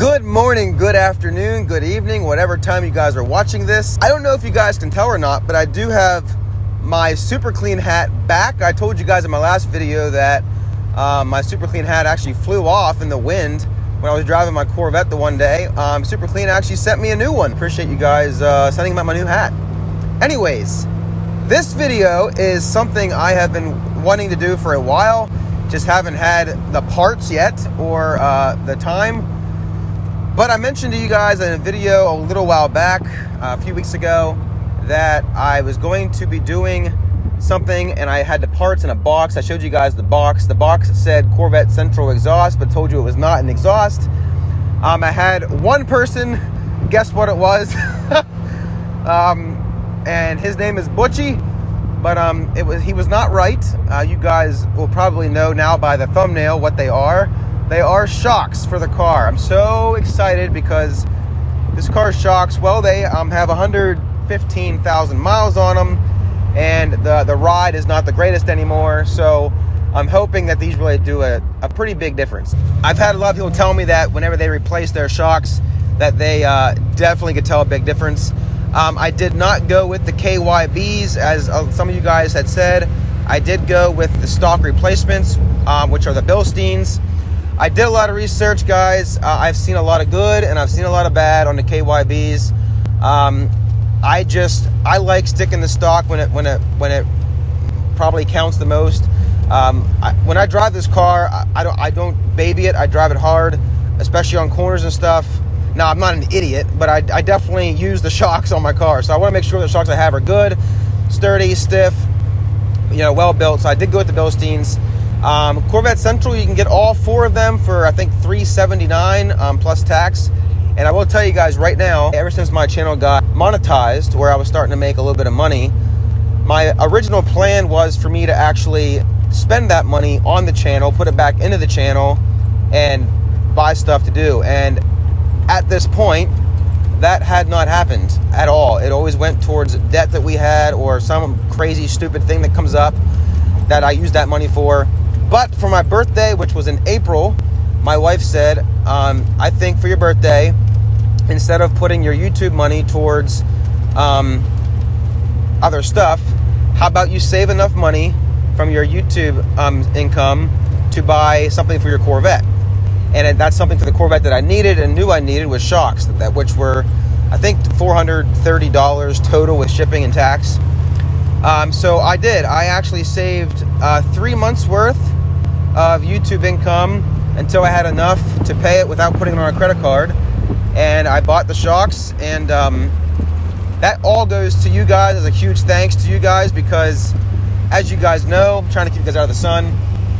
Good morning, good afternoon, good evening, whatever time you guys are watching this. I don't know if you guys can tell or not, but I do have my super clean hat back. I told you guys in my last video that my super clean hat actually flew off in the wind when I was driving my Corvette the one day. Super clean actually sent me a new one. Appreciate you guys sending me my new hat. Anyways, this video is something I have been wanting to do for a while. Just haven't had the parts yet or the time. But I mentioned to you guys in a video a little while back, a few weeks ago, that I was going to be doing something and I had the parts in a box. I showed you guys the box. The box said Corvette Central exhaust, but told you it was not an exhaust. I had one person guess what it was. And his name is Butchie, but he was not right. You guys will probably know now by the thumbnail what they are. They are shocks for the car. I'm so excited because this car's shocks, well, they have 115,000 miles on them, and the ride is not the greatest anymore, so I'm hoping that these really do a pretty big difference. I've had a lot of people tell me that whenever they replace their shocks, that they definitely could tell a big difference. I did not go with the KYBs, as some of you guys had said. I did go with the stock replacements, which are the Bilsteins. I did a lot of research, guys. I've seen a lot of good and I've seen a lot of bad on the KYBs. I like sticking the stock when it probably counts the most. When I drive this car, I don't baby it. I drive it hard, especially on corners and stuff. Now, I'm not an idiot, but I definitely use the shocks on my car. So I want to make sure the shocks I have are good, sturdy, stiff, well built. So I did go with the Bilsteins. Corvette Central, you can get all four of them for I think $379 plus tax. And I will tell you guys right now, ever since my channel got monetized, where I was starting to make a little bit of money, my original plan was for me to actually spend that money on the channel, put it back into the channel, and buy stuff to do. And at this point, that had not happened at all. It always went towards debt that we had or some crazy stupid thing that comes up that I used that money for. But for my birthday, which was in April, my wife said, I think for your birthday, instead of putting your YouTube money towards other stuff, how about you save enough money from your YouTube income to buy something for your Corvette? And that's something for the Corvette that I needed and knew I needed was shocks, which were, I think, $430 total with shipping and tax. So I did. I actually saved 3 months worth of YouTube income until I had enough to pay it without putting it on a credit card. And I bought the shocks, and that all goes to you guys as a huge thanks to you guys, because as you guys know, I'm trying to keep you guys out of the sun.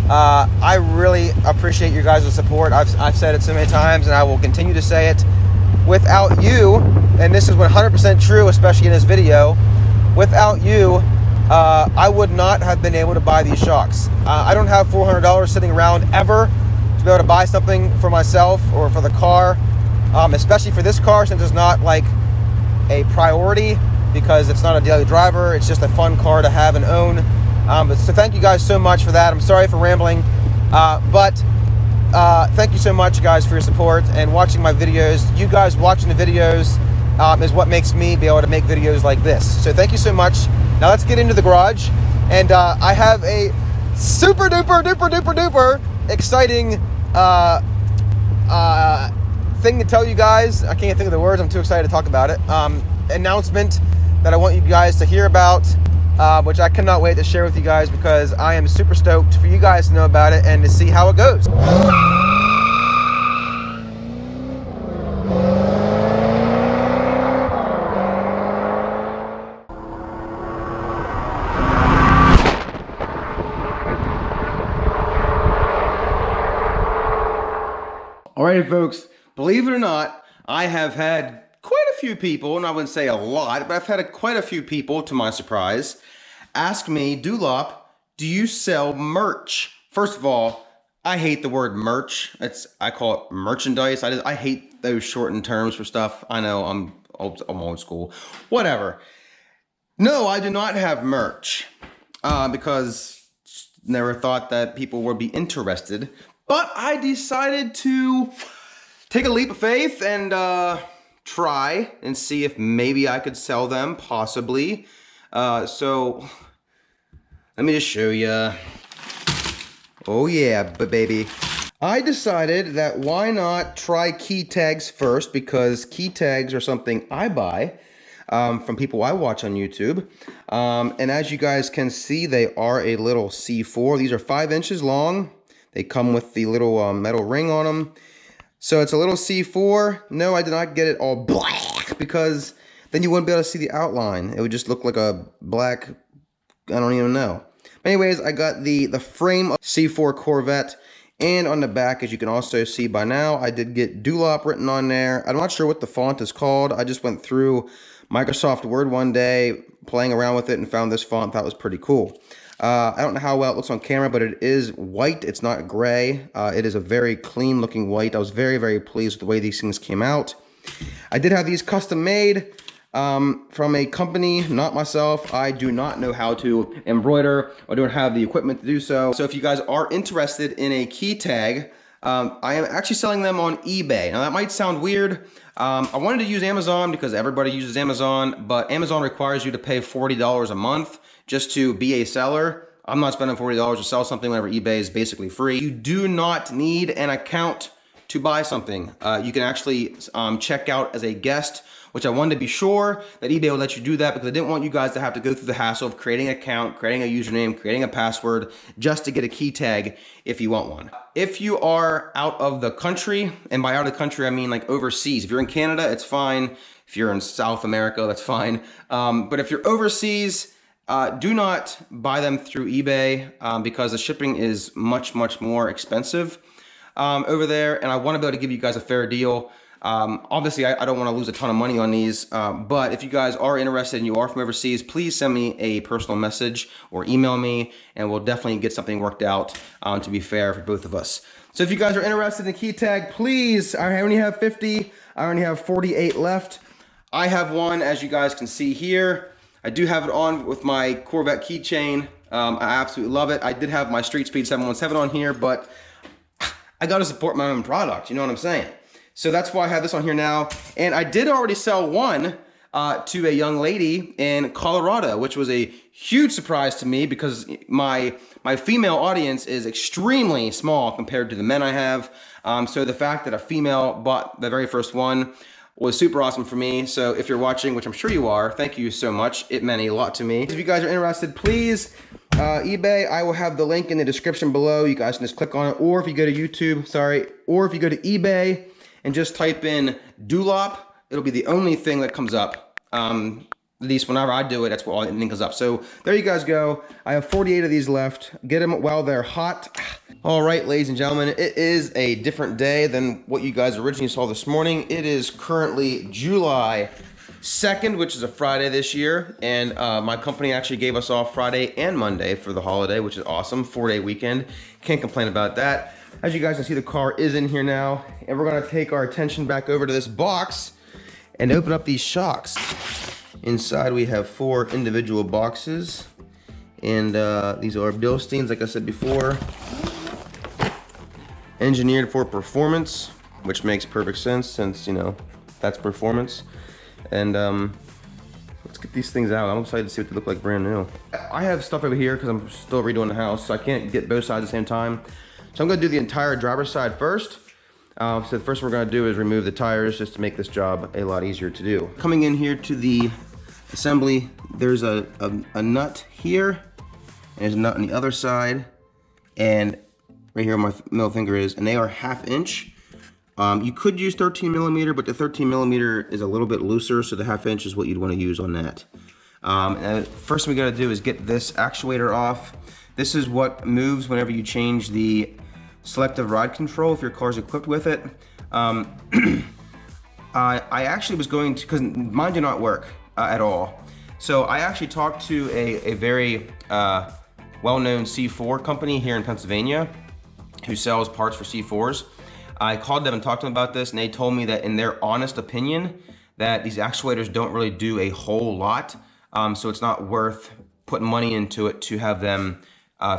I really appreciate your guys' support. I've said it so many times, and I will continue to say it. Without you, and this is 100% true, especially in this video, without you, I would not have been able to buy these shocks. I don't have $400 sitting around ever to be able to buy something for myself or for the car, especially for this car, since it's not like a priority because it's not a daily driver. It's just a fun car to have and own. So thank you guys so much for that. I'm sorry for rambling, but thank you so much, guys, for your support and watching my videos. You guys watching the videos is what makes me be able to make videos like this. So thank you so much. Now let's get into the garage, and I have a super duper duper duper duper exciting thing to tell you guys. I can't think of the words. I'm too excited to talk about it. Announcement that I want you guys to hear about, which I cannot wait to share with you guys, because I am super stoked for you guys to know about it and to see how it goes. All right, folks, believe it or not, I have had quite a few people, and I wouldn't say a lot, but I've had quite a few people, to my surprise, ask me, Doulop, do you sell merch? First of all, I hate the word merch. I call it merchandise. I hate those shortened terms for stuff. I know I'm old school. Whatever. No, I do not have merch because never thought that people would be interested. But I decided to take a leap of faith and try and see if maybe I could sell them, possibly. So let me just show you. Oh yeah, baby. I decided that why not try Keytags first, because Keytags are something I buy from people I watch on YouTube. And as you guys can see, they are a little C4. These are 5 inches long. They come with the little metal ring on them. So it's a little C4. No, I did not get it all black, because then you wouldn't be able to see the outline. It would just look like a black, I don't even know. Anyways, I got the frame of C4 Corvette, and on the back, as you can also see by now, I did get Doulop written on there. I'm not sure what the font is called. I just went through Microsoft Word one day, playing around with it, and found this font that was pretty cool. I don't know how well it looks on camera, but it is white. It's not gray. It is a very clean looking white. I was very, very pleased with the way these things came out. I did have these custom made from a company, not myself. I do not know how to embroider or don't have the equipment to do so. So if you guys are interested in a key tag, I am actually selling them on eBay. Now that might sound weird. I wanted to use Amazon because everybody uses Amazon, but Amazon requires you to pay $40 a month just to be a seller. I'm not spending $40 to sell something whenever eBay is basically free. You do not need an account to buy something. You can actually check out as a guest, which I wanted to be sure that eBay would let you do that, because I didn't want you guys to have to go through the hassle of creating an account, creating a username, creating a password just to get a key tag if you want one. If you are out of the country, and by out of the country, I mean like overseas. If you're in Canada, it's fine. If you're in South America, that's fine. But if you're overseas, do not buy them through eBay because the shipping is much, much more expensive over there, and I want to be able to give you guys a fair deal. Obviously, I don't want to lose a ton of money on these, but if you guys are interested and you are from overseas, please send me a personal message or email me, and we'll definitely get something worked out to be fair for both of us. So if you guys are interested in key tag, please, I only have 50. I only have 48 left. I have one, as you guys can see here. I do have it on with my Corvette keychain. I absolutely love it. I did have my Street Speed 717 on here, but I got to support my own product. You know what I'm saying? So that's why I have this on here now. And I did already sell one to a young lady in Colorado, which was a huge surprise to me because my female audience is extremely small compared to the men I have. So the fact that a female bought the very first one was super awesome for me. So if you're watching, which I'm sure you are, thank you so much. It meant a lot to me. If you guys are interested, please, eBay, I will have the link in the description below. You guys can just click on it. Or if you go to YouTube, or if you go to eBay and just type in Doulop, it'll be the only thing that comes up. At least whenever I do it, that's what all the link comes up. So there you guys go. I have 48 of these left. Get them while they're hot. All right, ladies and gentlemen, it is a different day than what you guys originally saw this morning. It is currently July 2nd, which is a Friday this year. And my company actually gave us off Friday and Monday for the holiday, which is awesome. 4-day weekend. Can't complain about that. As you guys can see, the car is in here now. And we're gonna take our attention back over to this box and open up these shocks. Inside we have 4 individual boxes. And these are Bilsteins, like I said before. Engineered for performance, which makes perfect sense since, you know, that's performance. And let's get these things out. I'm excited to see what they look like brand new. I have stuff over here because I'm still redoing the house, so I can't get both sides at the same time. So I'm gonna do the entire driver's side first. So the first thing we're gonna do is remove the tires just to make this job a lot easier to do. Coming in here to the assembly, there's a nut here, and there's a nut on the other side, and right here my middle finger is, and they are 1/2 inch. You could use 13 millimeter, but the 13 millimeter is a little bit looser, so the 1/2 inch is what you'd want to use on that. And first thing we gotta do is get this actuator off. This is what moves whenever you change the selective ride control if your car's equipped with it. I actually was going to, because mine did not work at all. So I actually talked to a very well-known C4 company here in Pennsylvania who sells parts for C4s. I called them and talked to them about this, and they told me that in their honest opinion, that these actuators don't really do a whole lot. So it's not worth putting money into it to have them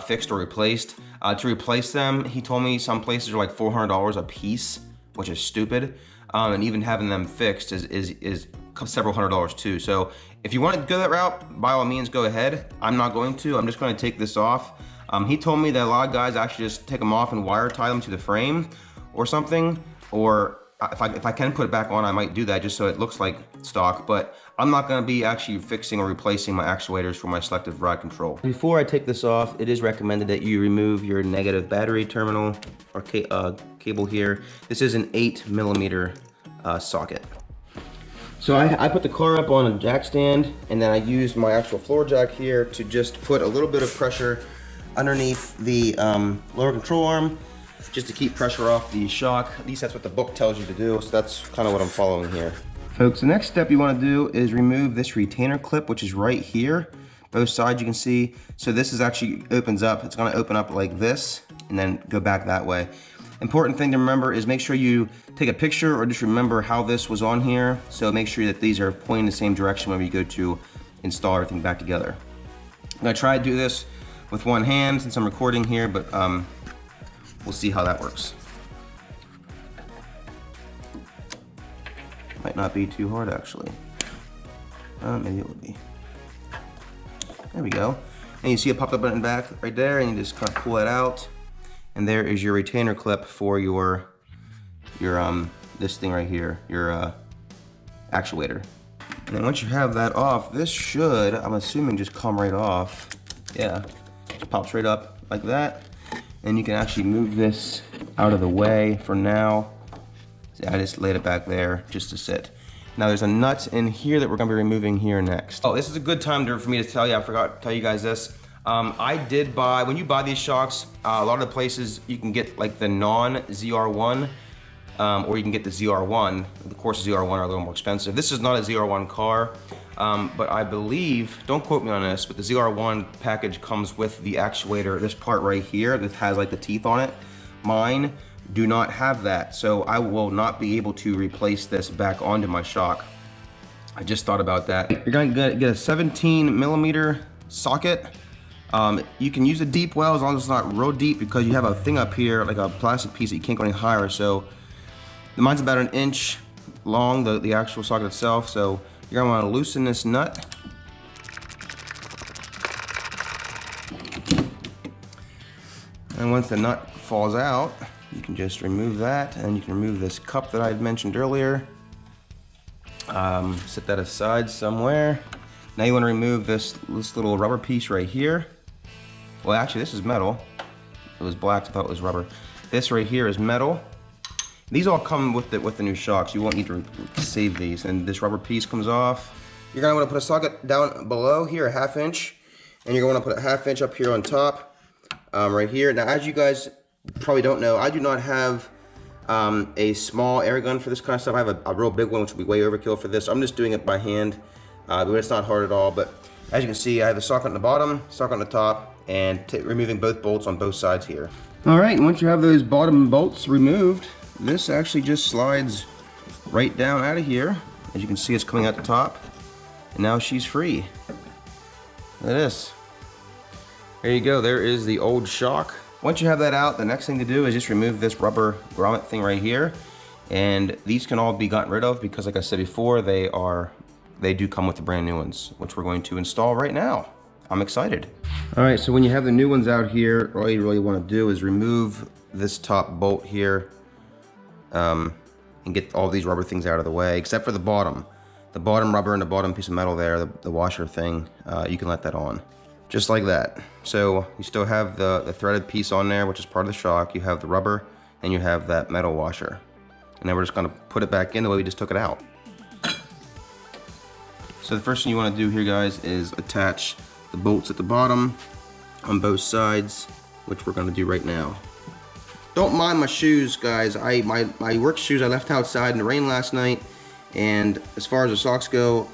fixed or replaced. To replace them, he told me some places are like $400 a piece which is stupid. And even having them fixed is several $100s too. So if you want to go that route, by all means go ahead. I'm not going to. I'm just going to take this off. He told me that a lot of guys actually just take them off and wire tie them to the frame or something, or if I can put it back on, I might do that just so it looks like stock, but I'm not going to be actually fixing or replacing my actuators for my selective rod control. Before I take this off, it is recommended that you remove your negative battery terminal or cable here. This is an 8mm socket. So I put the car up on a jack stand, and then I used my actual floor jack here to just put a little bit of pressure underneath the lower control arm, just to keep pressure off the shock. At least that's what the book tells you to do, so that's kind of what I'm following here. Folks, the next step you want to do is remove this retainer clip, which is right here. Both sides you can see. So this is actually opens up. It's going to open up like this and then go back that way. Important thing to remember is make sure you take a picture or just remember how this was on here. So make sure that these are pointing the same direction when you go to install everything back together. I'm going to try to do this with one hand since I'm recording here, but we'll see how that works. Might not be too hard actually. Maybe it will be. There we go. And you see a pop-up button back right there, and you just kind of pull it out. And there is your retainer clip for your this thing right here, your actuator. And then once you have that off, this should, I'm assuming, just come right off. Yeah, just pops right up like that. And you can actually move this out of the way for now. See, I just laid it back there just to sit. Now there's a nut in here that we're gonna be removing here next. Oh, this is a good time for me to tell you, I forgot to tell you guys this. I did buy, when you buy these shocks, a lot of the places you can get like the non-ZR1, or you can get the ZR1. Of course, the ZR1 are a little more expensive. This is not a ZR1 car, but I believe, don't quote me on this, but the ZR1 package comes with the actuator, this part right here that has like the teeth on it. Mine do not have that, so I will not be able to replace this back onto my shock. I just thought about that. You're gonna get a 17mm socket. You can use a deep well as long as it's not real deep, because you have a thing up here, like a plastic piece that you can't go any higher. So mine's about 1 inch long, the actual socket itself. So you're gonna wanna loosen this nut. And once the nut falls out, you can just remove that, and you can remove this cup that I had mentioned earlier. Set that aside somewhere. Now you want to remove this little rubber piece right here. Well, actually, this is metal. It was black, so I thought it was rubber. This right here is metal. These all come with the new shocks. You won't need to save these. And this rubber piece comes off. You're gonna want to put a socket down below here, a 1/2 inch, and you're going to put a 1/2 inch up here on top, right here. Now, as you guys probably don't know, I do not have a small air gun for this kind of stuff. I have a real big one, which would be way overkill for this. I'm just doing it by hand, but it's not hard at all. But as you can see, I have a socket on the bottom, socket on the top, and removing both bolts on both sides here. All right, and once you have those bottom bolts removed, this actually just slides right down out of here. As you can see, it's coming out the top, and now she's free. Look at this. There you go, there is the old shock. Once you have that out, the next thing to do is just remove this rubber grommet thing right here. And these can all be gotten rid of because, like I said before, they do come with the brand new ones, which we're going to install right now. I'm excited. All right, so when you have the new ones out here, all you really want to do is remove this top bolt here, and get all these rubber things out of the way, except for the bottom. The bottom rubber and the bottom piece of metal there, the washer thing, you can let that on. Just like that. So you still have the threaded piece on there, which is part of the shock. You have the rubber, and you have that metal washer. And then we're just gonna put it back in the way we just took it out. So the first thing you wanna do here, guys, is attach the bolts at the bottom on both sides, which we're gonna do right now. Don't mind my shoes, guys. My work shoes I left outside in the rain last night. And as far as the socks go,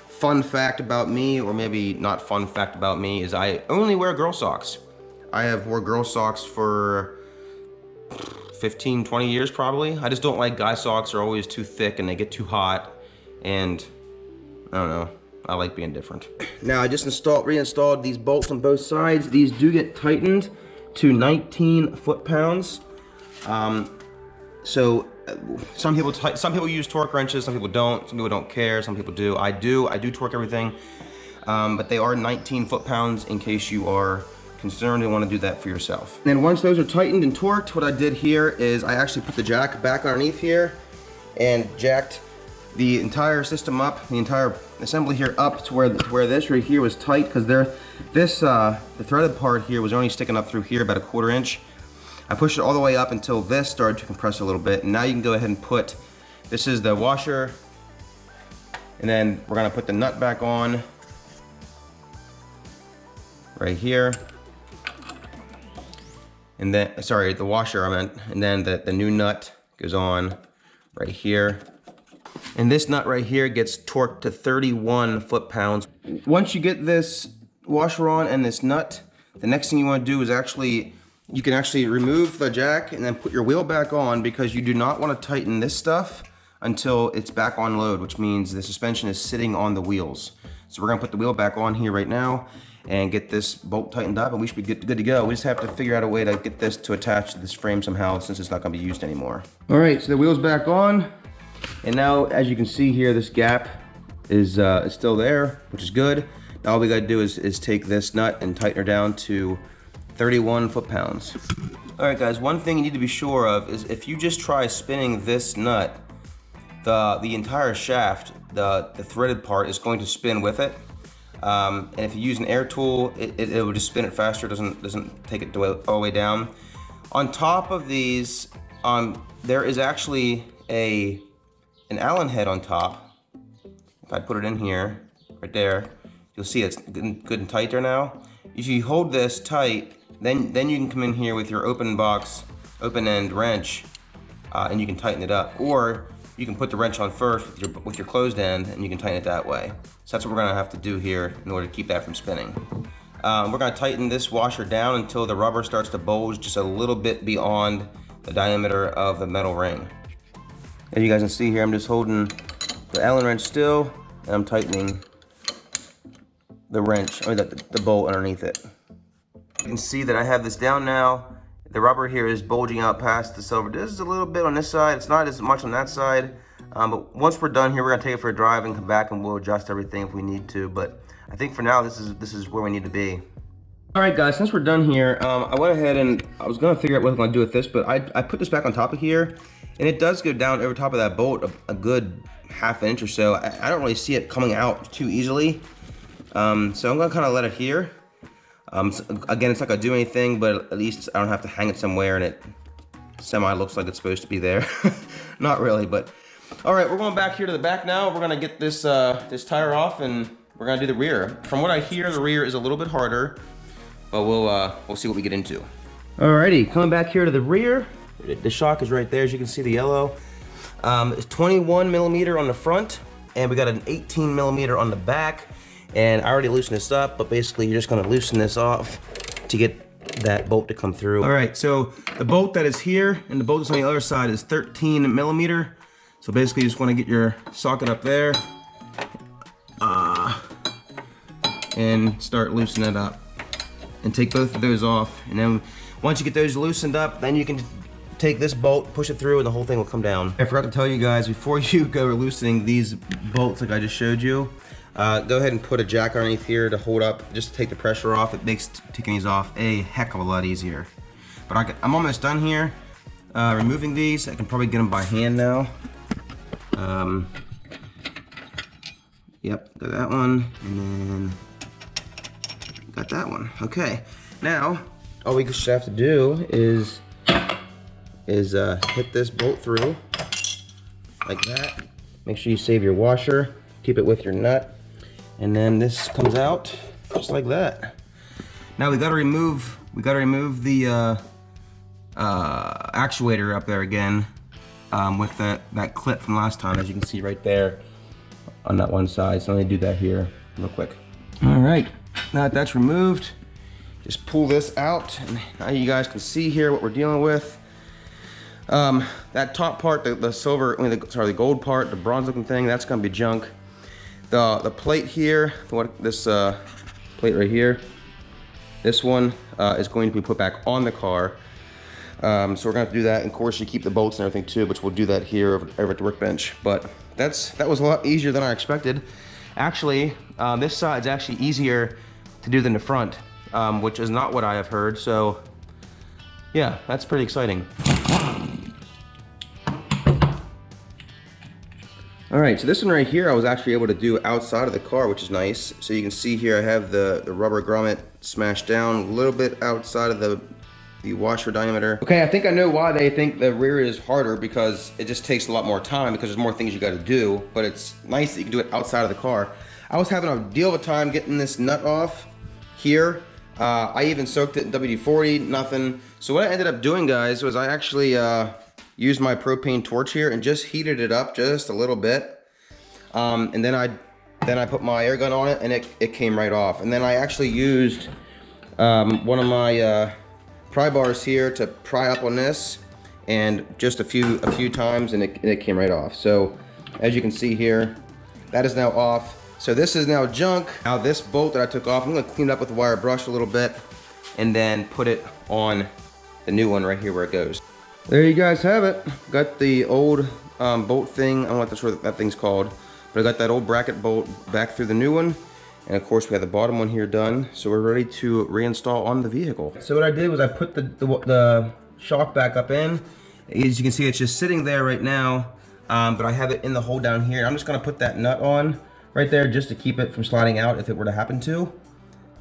fun fact about me, or maybe not fun fact about me, is I only wear girl socks. I have wore girl socks for 15, 20 years probably. I just don't like guy socks. They're always too thick and they get too hot. And I don't know, I like being different. Now I just reinstalled these bolts on both sides. These do get tightened to 19 foot-pounds. So some people use torque wrenches, some people don't. Some people don't care, some people do. I do torque everything, but they are 19 foot-pounds in case you are concerned and want to do that for yourself. And then once those are tightened and torqued, what I did here is I actually put the jack back underneath here and jacked the entire system up, the entire assembly here up to where this right here was tight, because the threaded part here was only sticking up through here about 1/4 inch. I pushed it all the way up until this started to compress a little bit, and now you can go ahead and put, this is the washer, and then we're gonna put the nut back on right here. And then, sorry, the washer I meant, and then the new nut goes on right here. And this nut right here gets torqued to 31 foot-pounds. Once you get this washer on and this nut, the next thing you want to do is you can actually remove the jack and then put your wheel back on, because you do not want to tighten this stuff until it's back on load, which means the suspension is sitting on the wheels. So we're gonna put the wheel back on here right now and get this bolt tightened up, and we should be good to go. We just have to figure out a way to get this to attach to this frame somehow, since it's not gonna be used anymore. All right, so the wheel's back on. And now, as you can see here, this gap is still there, which is good. Now all we gotta do is take this nut and tighten her down to 31 foot-pounds. All right, guys, one thing you need to be sure of is if you just try spinning this nut, the entire shaft, the threaded part, is going to spin with it. And if you use an air tool, it will just spin it faster. Doesn't take it all the way down. On top of these, there is actually an Allen head on top. If I put it in here, right there, you'll see it's good and tight there now. If you hold this tight, then you can come in here with your open-end wrench, and you can tighten it up. Or you can put the wrench on first with your closed end, and you can tighten it that way. So that's what we're gonna have to do here in order to keep that from spinning. We're gonna tighten this washer down until the rubber starts to bulge just a little bit beyond the diameter of the metal ring. As you guys can see here, I'm just holding the Allen wrench still, and I'm tightening the wrench, or the bolt underneath it. You can see that I have this down now. The rubber here is bulging out past the silver. This is a little bit on this side. It's not as much on that side. But once we're done here, we're gonna take it for a drive and come back, and we'll adjust everything if we need to. But I think for now, this is where we need to be. All right, guys, since we're done here, I went ahead and I was gonna figure out what I'm gonna do with this, but I put this back on top of here, and it does go down over top of that bolt a good ½ inch or so. I don't really see it coming out too easily. So I'm gonna kind of let it here. So again, it's not gonna do anything, but at least I don't have to hang it somewhere and it semi looks like it's supposed to be there. Not really, but all right, we're going back here to the back now. We're gonna get this this tire off, and we're gonna do the rear. From what I hear, the rear is a little bit harder, but we'll see what we get into. Alrighty, coming back here to the rear. The shock is right there, as you can see, the yellow. It's 21 millimeter on the front, and we got an 18 millimeter on the back. And I already loosened this up, but basically you're just gonna loosen this off to get that bolt to come through. All right, so the bolt that is here and the bolt that's on the other side is 13 millimeter. So basically you just wanna get your socket up there and start loosening it up. And take both of those off. And then once you get those loosened up, then you can take this bolt, push it through, and the whole thing will come down. I forgot to tell you guys, before you go loosening these bolts like I just showed you, go ahead and put a jack underneath here to hold up, just to take the pressure off. It makes taking these off a heck of a lot easier. But I'm almost done here removing these. I can probably get them by hand now. Yep, got that one, and then got that one. Okay, now all we just have to do is hit this bolt through like that. Make sure you save your washer, keep it with your nut, and then this comes out just like that. Now we gotta remove the actuator up there again with that clip from last time, as you can see right there on that one side. So let me do that here real quick. All right, now that that's removed, just pull this out, and now you guys can see here what we're dealing with. That top part, the silver, the gold part, the bronze looking thing, that's gonna be junk. The plate here, this plate right here, this one is going to be put back on the car. So we're gonna have to do that. And of course, you keep the bolts and everything too, which we'll do that here over at the workbench. But that was a lot easier than I expected. Actually, this side's actually easier to do than the front, which is not what I have heard. So yeah, that's pretty exciting. All right, so this one right here, I was actually able to do outside of the car, which is nice. So you can see here, I have the rubber grommet smashed down a little bit outside of the washer diameter. Okay, I think I know why they think the rear is harder, because it just takes a lot more time because there's more things you gotta do, but it's nice that you can do it outside of the car. I was having a deal of a time getting this nut off here. I even soaked it in WD-40, nothing. So what I ended up doing, guys, was I actually used my propane torch here and just heated it up just a little bit. And then I put my air gun on it, and it came right off. And then I actually used one of my pry bars here to pry up on this, and just a few times, and it came right off. So as you can see here, that is now off. So this is now junk. Now this bolt that I took off, I'm gonna clean it up with a wire brush a little bit, and then put it on the new one right here where it goes. There you guys have it. Got the old bolt thing. I don't know what that thing's called, but I got that old bracket bolt back through the new one. And of course we have the bottom one here done. So we're ready to reinstall on the vehicle. So what I did was I put the shock back up in. As you can see, it's just sitting there right now, but I have it in the hole down here. I'm just gonna put that nut on right there just to keep it from sliding out if it were to happen to.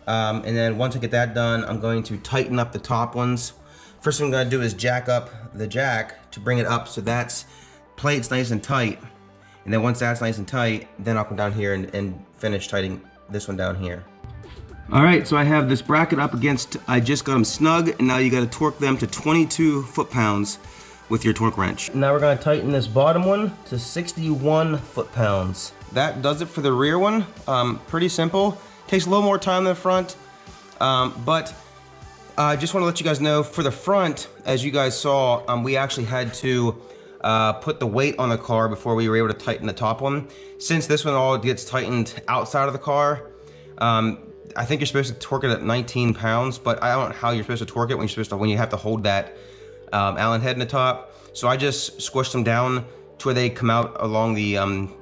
And then once I get that done, I'm going to tighten up the top ones. First thing I'm gonna do is jack up the jack to bring it up so that's plate's nice and tight. And then once that's nice and tight, then I'll come down here and finish tightening this one down here. All right, so I have this bracket up against, I just got them snug, and now you gotta torque them to 22 foot-pounds with your torque wrench. Now we're gonna tighten this bottom one to 61 foot-pounds. That does it for the rear one. Pretty simple. Takes a little more time than the front, but I just wanna let you guys know, for the front, as you guys saw, we actually had to put the weight on the car before we were able to tighten the top one. Since this one all gets tightened outside of the car, I think you're supposed to torque it at 19 pounds, but I don't know how you're supposed to torque it when you have to hold that Allen head in the top. So I just squished them down to where they come out along the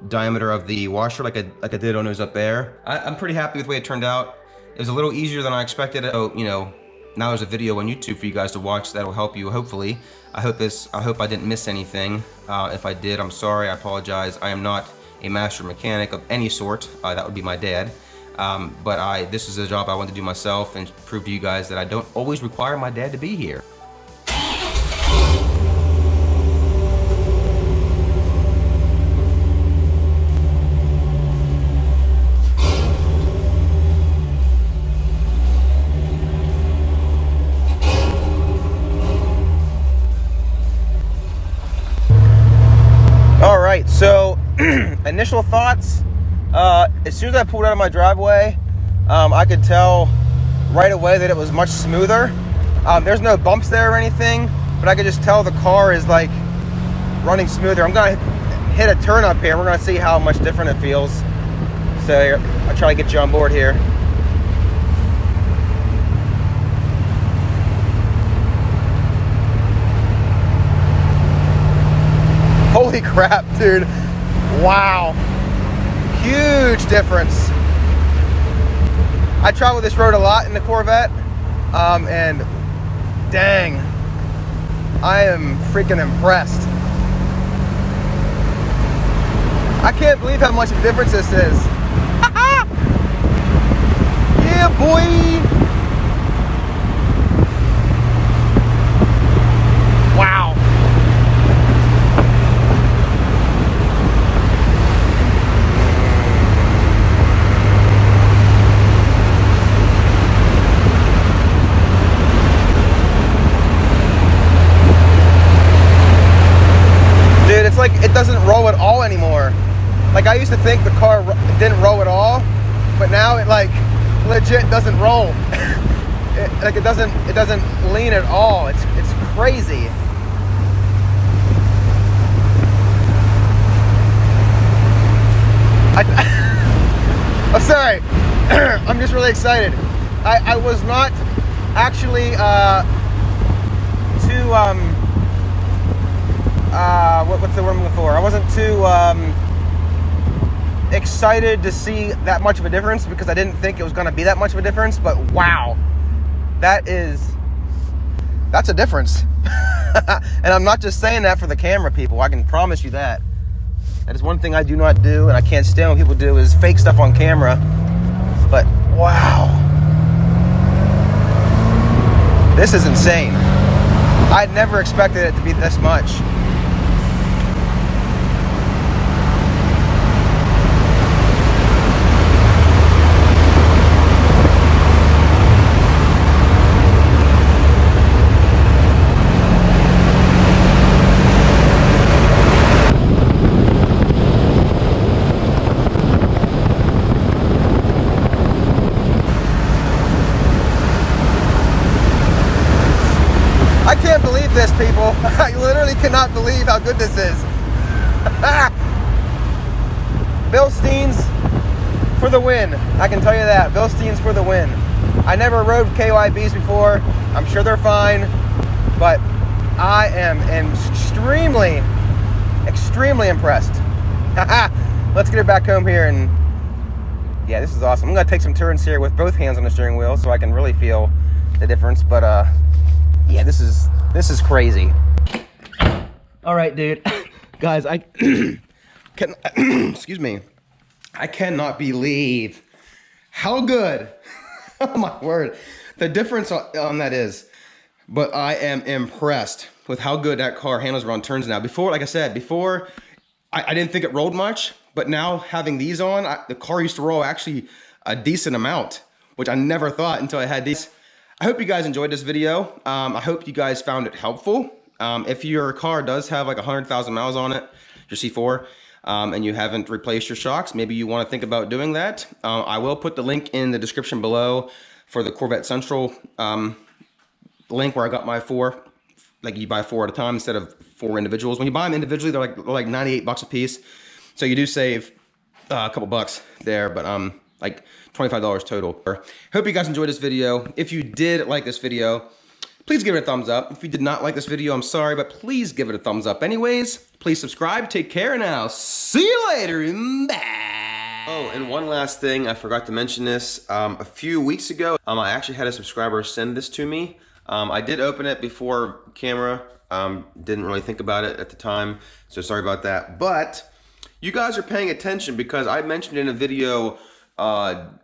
diameter of the washer, like I did on those up there. I'm pretty happy with the way it turned out. It was a little easier than I expected. So, you know, now there's a video on YouTube for you guys to watch that'll help you, hopefully. I hope I didn't miss anything. If I did, I'm sorry, I apologize. I am not a master mechanic of any sort. That would be my dad. But this is a job I want to do myself and prove to you guys that I don't always require my dad to be here. So initial thoughts, as soon as I pulled out of my driveway, I could tell right away that it was much smoother. There's no bumps there or anything, but I could just tell the car is like running smoother. I'm gonna hit a turn up here. We're gonna see how much different it feels. So I'll try to get you on board here. Holy crap, dude. Wow. Huge difference. I travel this road a lot in the Corvette, and dang, I am freaking impressed. I can't believe how much of a difference this is. Yeah, boy. Wow. It's like it doesn't roll at all anymore. Like I used to think the car didn't roll at all, but now it like legit doesn't roll. It doesn't lean at all. It's crazy. I'm sorry. I'm just really excited. I was not actually too too what's the word I'm looking for? I wasn't too excited to see that much of a difference because I didn't think it was going to be that much of a difference. But wow, that's a difference. And I'm not just saying that for the camera, people. I can promise you that. That is one thing I do not do, and I can't stand when people do, is fake stuff on camera. But wow, this is insane. I'd never expected it to be this much. I can't believe this, people. I literally cannot believe how good this is. Bill Steens for the win. I can tell you that. Bill Steens for the win. I never rode KYBs before. I'm sure they're fine, but I am extremely impressed. Let's get her back home here, and yeah, this is awesome. I'm gonna take some turns here with both hands on the steering wheel so I can really feel the difference, but yeah, this is crazy. All right, dude. Guys, I can excuse me. I cannot believe how good, oh my word, the difference on that is. But I am impressed with how good that car handles around turns now. Before, like I said, before I didn't think it rolled much, but now having these on, the car used to roll actually a decent amount, which I never thought until I had these. I hope you guys enjoyed this video. I hope you guys found it helpful. If your car does have like 100,000 miles on it, your C4, and you haven't replaced your shocks, maybe you want to think about doing that. I will put the link in the description below for the Corvette Central link where I got my 4. Like you buy 4 at a time instead of 4 individuals. When you buy them individually, they're like 98 bucks a piece. So you do save a couple bucks there, but like $25 total. Hope you guys enjoyed this video. If you did like this video, please give it a thumbs up. If you did not like this video, I'm sorry, but please give it a thumbs up anyways. Please subscribe. Take care, and I'll see you later. Bye. Oh, and one last thing. I forgot to mention this. A few weeks ago, I actually had a subscriber send this to me. I did open it before camera. Didn't really think about it at the time, so sorry about that. But you guys are paying attention because I mentioned in a video last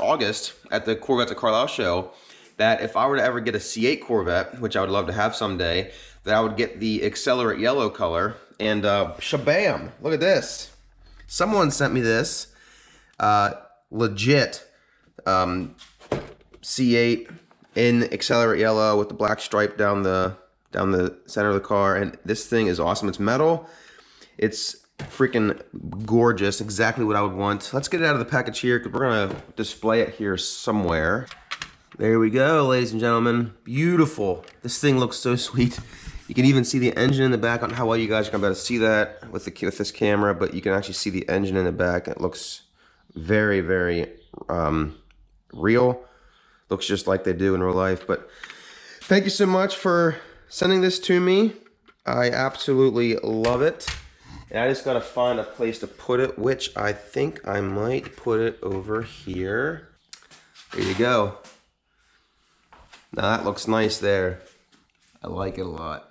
August at the Corvette at Carlisle show that if I were to ever get a C8 Corvette, which I would love to have someday, that I would get the Accelerate yellow color. And shabam, look at this. Someone sent me this legit C8 in Accelerate yellow with the black stripe down the center of the car, and this thing is awesome. It's metal. It's freaking gorgeous, exactly what I would want. Let's get it out of the package here because we're gonna display it here somewhere. There we go, ladies and gentlemen. Beautiful. This thing looks so sweet. You can even see the engine in the back. I don't know how well you guys are gonna be able to see that with this camera, but you can actually see the engine in the back. It looks very, very real. Looks just like they do in real life. But thank you so much for sending this to me. I absolutely love it. And I just gotta find a place to put it, which I think I might put it over here. There you go. Now that looks nice there. I like it a lot.